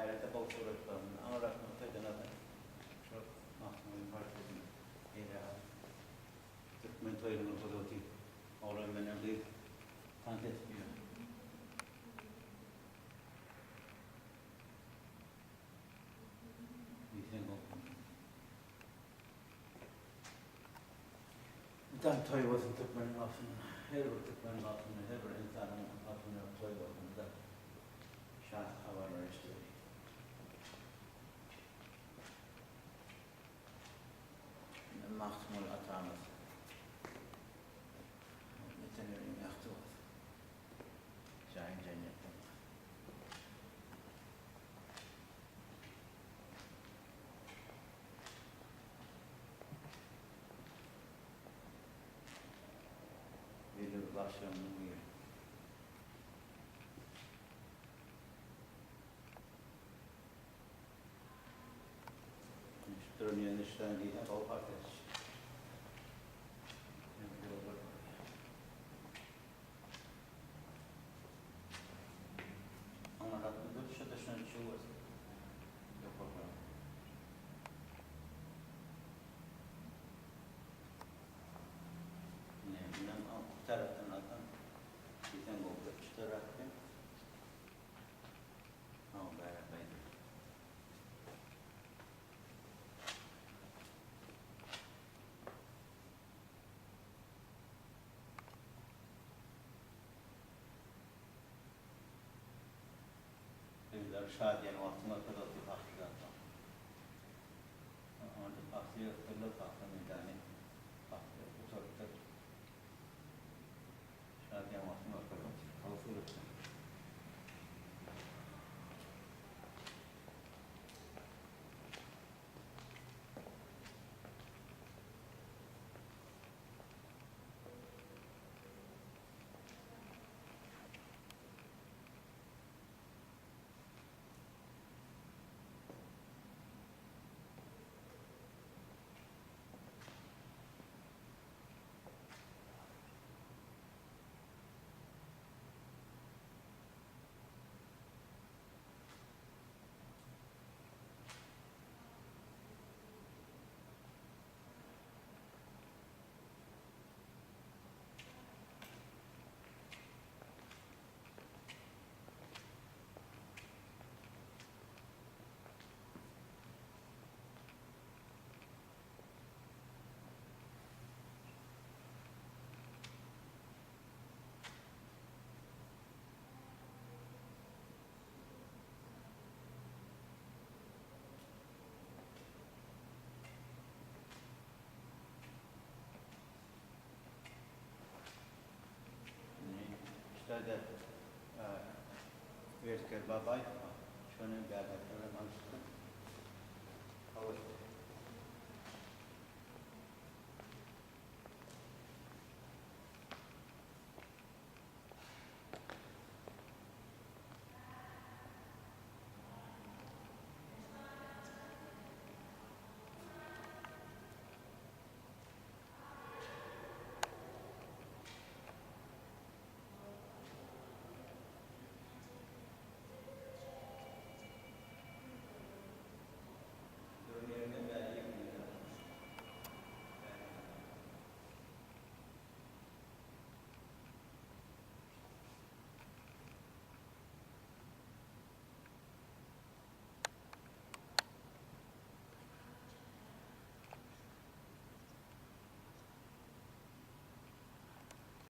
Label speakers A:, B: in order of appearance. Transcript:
A: hayrete kavuştururken ama rakmı tecrübeden çok mahkumum farklı era Türkmen toyunun kodoti oğlan benim bir kanket bir İnsan toy olsun Türkmen'in altında, her bir Türkmen'in altında, her bir insanın altında toy olduğunda şans haberler istiyor. Mahkumul atamız, metinlerin yaktı var. Şahin cennetten. Velir başlarının yeri. Durmayan işten değil, o patates. Ama rahatlıkla şu dışına çıkıyor. Yapalım. Ne bileyim, o taraftan adam bir tane oldu, şu taraftan. Ama beraber. Şadiye'nin altına kadar bir hakikaten. Orada bahsiye hatırla tahta meydani. Otoriter. Şadiye'nin altına kadar kalsın lütfen. İşte de Özgür Babay şunu geldi.